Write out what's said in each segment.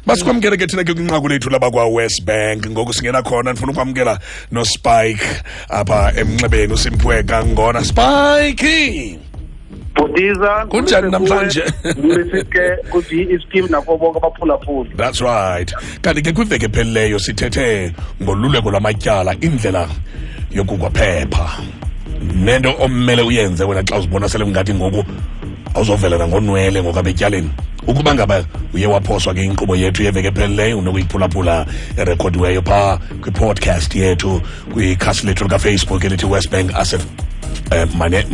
Basikwamkele ke thina ke kwinqaku lethu labakwa WesBank. Ngoku singena khona ndifuna ukwamkela no Spike apha emnxebeni uSimpweka ngona. Spike! Butiza kunjani namhlanje? Ngisike kuthi iskim nakho bonke abaphulaphuli. That's right. Kanti ke kwiveke ephelileyo sithethe ngoluleko lwamatyala, indlela yokukwaphepha nento ommele uyenze wena xa uzibona sele ngathi ngoku awuzovelela ngonwele ngokabetyaleni. Ukuba ngaba uye waphoswa ke inkqubo yethu yeveke ephelileyo unokuyiphulaphula erekhodiweyo phaa kwi-podcast yethu kwikhasi lethu likafacebook elithi WesBank Asset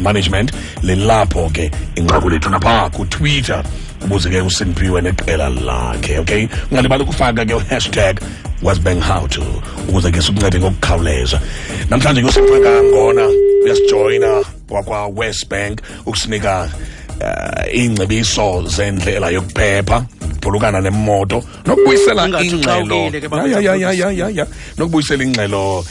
Management. Lilapho ke inqaku lethu naphaa kuTwitter ubuze ke uSimphiwe neqela lakhe. Okay, ungalibali ukufaka ke hashtag WesBank How To ukuze ke sikuncede ngokukhawuleza. Namhlanje ngosimpaka ngona uyasijoyina wakwa WesBank ukusinika ingcebiso zendlela yokuphepha phulukana nemoto nokubuyisela ingxelo nokubuyisela ingxelo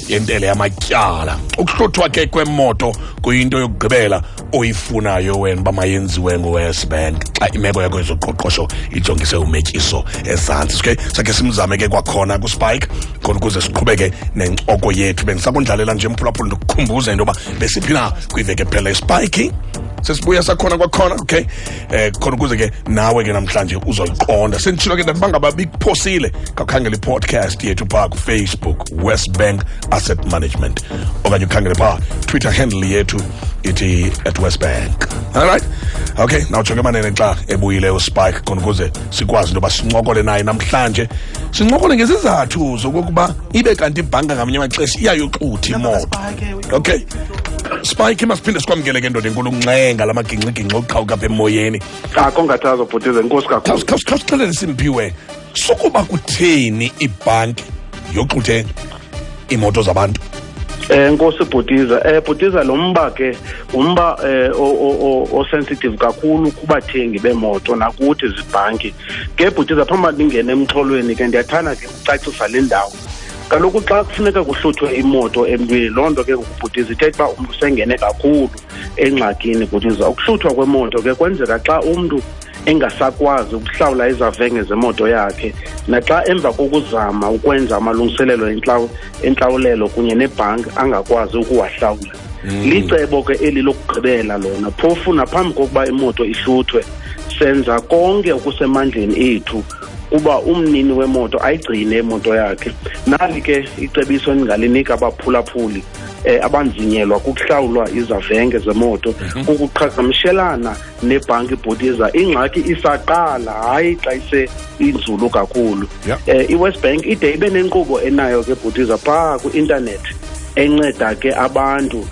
yentele yamatyala. Ukuhluthwa ke kwemoto kuyinto yokugqibela oyifunayo wena bamayenziwe ngoWesBank xa imeko yakho yezoqoqosho ijongise umetyiso ezantsi. Okay, sakhe simzame ke kwakhona kuSpike khona ukuze siqhubeke nencoko yethu. Bengisakundlalela nje mphulaphula ndikukhumbuza into yoba besiphila kwiveke ephele Spike sesibuya sakhona kwakhona. Okay, khona ukuze ke nawe ke namhlanje uzoyiqonda. Senditshilo ke ndathi bangaba bikuphosile kakhangela i-podcast yethu phaa kuFacebook WesBank Asset Management okanye ukhangele phaa Twitter handle yethu ithi @WesBank. All right, okay, nawujonge manene xa ebuyile uSpike khona ukuze sikwazi into yoba sincokole naye namhlanje. Sincokole ngezizathu zokokuba ibe kanti ibhanka ngamanye amaxesha iyayoxutha imoto. Okay, Spike masiphinde sikwamkele ke ndoda enkulu unxenga lamagingxigingxi oqhawuka apha emoyeni. Kongathazo Butiza, inkosi kakhulu. Khawusixelele Simphiwe sukuba kutheni ibhanki yoxuthe imoto zabantu. Inkosi Butiza, Butiza lo mba ke umba o sensitive kakhulu kubathengi bemoto nakuthi zibhanki. Ke Butiza phamba ndingene emxholweni ke ndiyathanda ke ucacisa le ndawo. Kaloku xa kufuneka kuhluthwe imoto emntwini loo nto ke ngokubhutiza ithetha uba umntu sengene kakhulu engxakini. Bhutiza ukuhluthwa kwemoto ke kwenzeka xa umntu engasakwazi ukuhlawula izavenge zemoto yakhe, naxa emva kokuzama ukwenza amalungiselelo entlawulelo kunye nebhanki angakwazi ukuwahlawula. Licebo ke eli lokugqibela lona phofu naphambi kokuba imoto ihluthwe senza konke okusemandleni ethu uba umnini wemoto ayigcine imoto yakhe. Nali ke icebiso endingalinika abaphulaphuli abanzinyelwa kukuhlawulwa izavenge zemoto ukuqhagamshelana nebhanki Bhutiza ingxaki isaqala, hayi xa ise inzulu kakhulu. iWesBank ide ibe nenkqubo enayo ke Bhutiza phaa ku-internet enceda ke abantu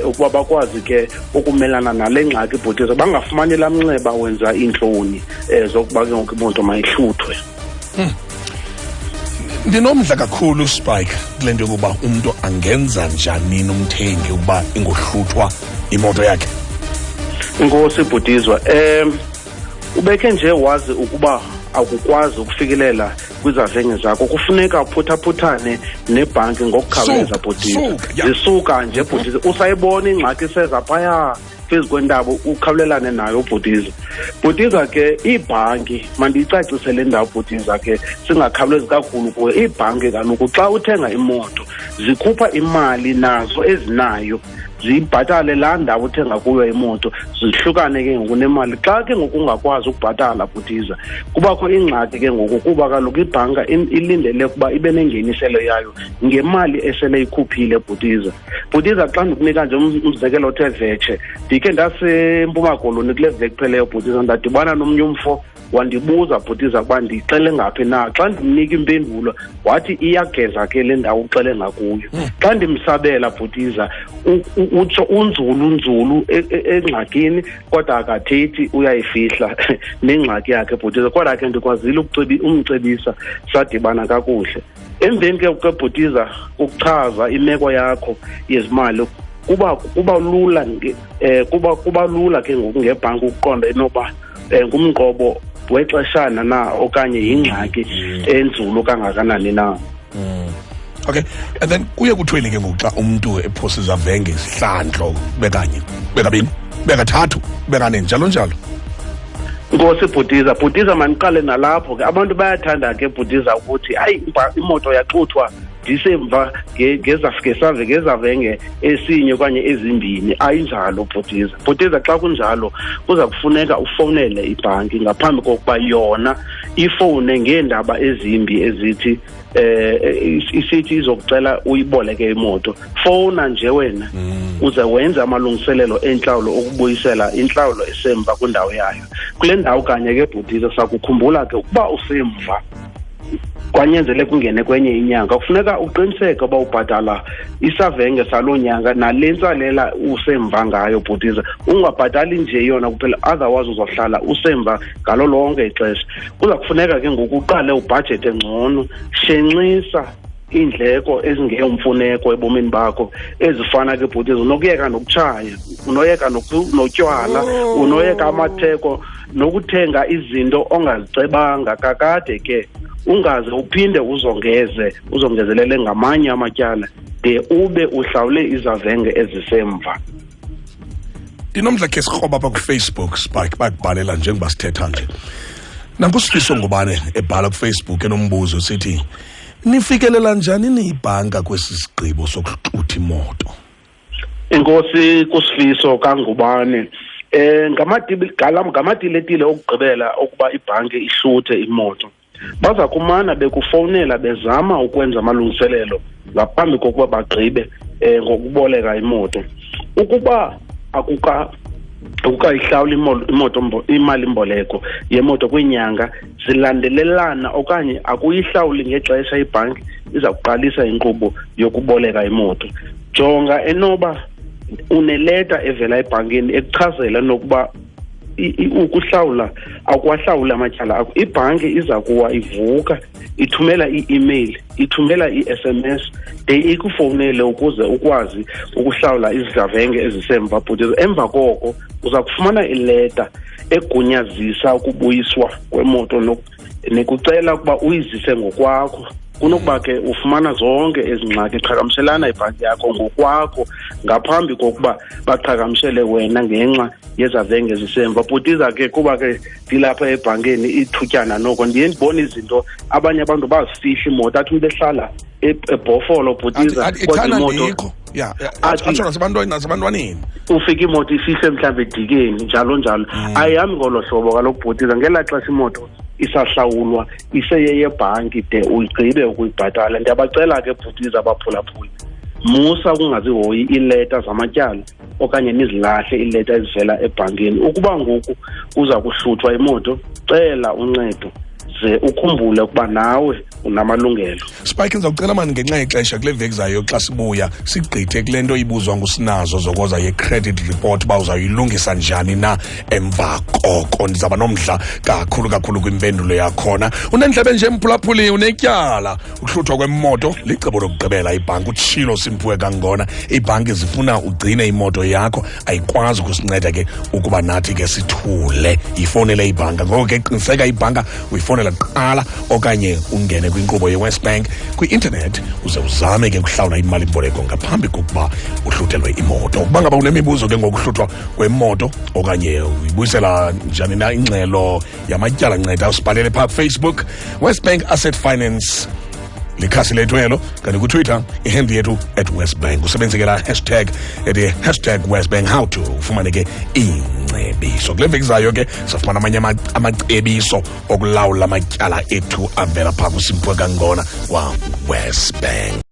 ukuba bakwazi ke ukumelana nale ngxaki Bhutiza, bangafumani laa mnxeba wenza iintloni zokuba ke ngoku imoto mayihluthwe. Ndinomdla kakhulu Spike kule nto yokuba umntu angenza njani nomthengi ukuba ingohluthwa imoto yakhe. Inkosi Bhutizwa, ubekhe nje wazi ukuba akukwazi ukufikelela kwizavenge zakho, kufuneka uphuthaphutane nebhanki ngokukhawuleza Bhutiza. Zisuka nje Bhutiza, usayibona ingxaki iseza phaya phezu kwentaba ukhawulelane nayo Bhutiza. Bhutiza ke ibhanki mandiyicacise le ndawo Bhutiza ke singakhawulezi kakhulu kuyo. Ibhanki kaloku xa uthenga imoto zikhupha imali nazo ezinayo zibhatale laa ndawo uthenga kuyo imoto, zihlukane ke ngoku nemali. Xa ke ngoku ungakwazi ukubhatala Bhutiza kubakho ingxaki ke ngoku kuba kaloku ibhanka ilindele ukuba ibe nengeniselo yayo ngemali esele ikhuphile Bhutiza. Bhutiza xa ndikunika nje umzekelo othe vetshe, ndikhe ndaseMpuma Koloni kule veki pheleyo Bhutiza ndadibana nomnye umfo wandibuza Bhutiza ukuba ndixele ngaphi na. Xa ndimnika impendulo wathi iyageza ke le ndawo uxele ngakuyo. Xa ndimsabela Bhutiza utsho unzulu engxakini kodwa akathethi uyayifihla nengxaki yakhe Bhutiza. Kodwa ke ndikwazile umcebisa sadibana kakuhle. Emveni ke Bhutiza ukuchaza imeko yakho yezimali kuba lula kuba lula ke ngoku ngebhanki ukuqonda inoba ngumqobo wexeshana na okanye yingxaki enzulu kangakanani na. Okay, and then kuye kuthweni ke ngoku xa umntu ephosa izavenge isihlandlo bekanye bekabini bekathathu bekane njalo njalo. Inkosi Bhutiza maniqale nalapho ke abantu bayathanda ke Bhutiza ukuthi ayi imoto yaxuthwa disemva ngezavenge esinye okanye ezimbini. Ayinjalo Bhutiza xa kunjalo kuza kufuneka ufowunele ibhanki ngaphambi kokuba yona ifowune ngeendaba ezimbi ezithi isithi izokucela uyiboleke imoto. Fowuna nje wena uze wenze amalungiselelo entlawulo okubuyisela intlawulo esemva kwindawo yayo. Kule ndawo kanye ke Bhutiza sakukhumbula ke ukuba usemva kwanyanzeleka kungene kwenye inyanga kufuneka uqiniseke uba ubhatala isavenge saloo nyanga nale ntsalela usemva ngayo Bhutiza. Ungabhatali nje yona kuphela, otherwise uzohlala usemva ngalo lonke ixesha. Kuza kufuneka ke ngoku uqale ubhajethi ngcono, shenxisa iindleko ezingeyomfuneko ebomini bakho ezifana ke Bhutiza unokuyeka nokutshaya, unoyeka notywala, unoyeka amatheko nokuthenga izinto ongazicebanga kakade ke. Ungaze uphinde uzongezelele ngamanye amatyala de ube uhlawule izavenge ezisemva. Ndinomdla khe sikroba apha kuFacebook Spike bakubhalela njengoba sithetha nje. Nankusifiso ngubane ebhala kuFacebook enombuzo sithi nifikelela njani niyibhanka kwesi sigqibo sokuxutha imoto? Inkosi kusifiso kangubane ngamatiletile okugqibela ukuba ibhanki ihluthe imoto. Baza kumana bekufowunela bezama ukwenza amalungiselelo ngaphambi kokuba bagqibe ngokuboleka imoto. Ukuba akukayihlawuli imoto imali-mboleko yemoto kwinyanga zilandelelana okanye akuyihlawuli ngexesha, ibhanki iza kuqalisa inkqubo yokuboleka imoto. Jonga enoba uneleta evela ebhankini ekuchazela nokuba ukuhlawula akwahlawula amatyala akho. Ibhanki iza kuwa ivuka ithumela i-email, ithumela i-SMS de ikufowunele ukuze ukwazi ukuhlawula izavenge ezisemva Bhutiza. Emva koko uza kufumana ileta egunyazisa ukubuyiswa kwemoto nekucela ukuba uyizise ngokwakho. Kunokuba ke ufumana zonke ezi ngxaki, qhagamshelana ibhanki yakho ngokwakho ngaphambi kokuba baqhagamshele wena ngenxa yezavenge zisemva. Bhutiza ke kuba ke ndilapha ebhankini ithutyana noko ndiye ndibona izinto abanye abantu bazifihla imoto athi umntu ehlala ebhofolo Bhutiza kodwa imoto atsho nasebantwaneni ufika imoto ifihle mhlawumbi edikeni njalo. Ayihambi ngolo hlobo kaloku Bhutiza. Ngelaa xesha imoto isahlawulwa iseyeyebhanki de uyigqibe ukuyibhatala. Ndiyabacela ke Bhutiza abaphulaphuli, musa kungazihoyi iileta zamatyala okanye nizilahle iileta ezivela ebhankini. Ukuba ngoku kuza kuhluthwa imoto, cela uncedo ze ukhumbule ukuba nawe unamalungelo. Spike ndizawucela mani ngenxa yexesha kule veki zayo xa sibuya sigqithe kule nto ibuzwa ngusinazo zokoza ye-credit report uba uzawuyilungisa njani na emva koko. Ndizawuba nomdla kakhulu kwimpendulo yakhona. Unendlebe nje mphulaphuli, unetyala. Ukuhluthwa kwemoto licebo lokugqibela. Ibhanki utshilo Simphiwe kangona, iibhanki zifuna ugcine imoto yakho, ayikwazi ukusinceda ke ukuba nathi ke sithule. Yifowunele ibhanka ngoko ke qiniseka ibhanka uyifowunela kuqala okanye ungene kwinkqubo ye-WesBank kwi-internet uze uzame ke ukuhlawula imali-mboleko ngaphambi kokuba uhluthelwe imoto. Ukuba ngaba unemibuzo ke ngokuhluthwa kwemoto okanye uyibuyisela njani na ingxelo yamatyala, nceda usibhalele phaa Facebook WesBank Asset Finance likhasi lethu elo, kanti kuTwitter ihandle yethu @WesBank. Usebenzise la hashtag #WesBank how to ufumane ke ingcebiso. Kule veki zayo ke safumana amanye amacebiso okulawula amatyala ethu avela phaa kuSimphiwe kangona wa WesBank.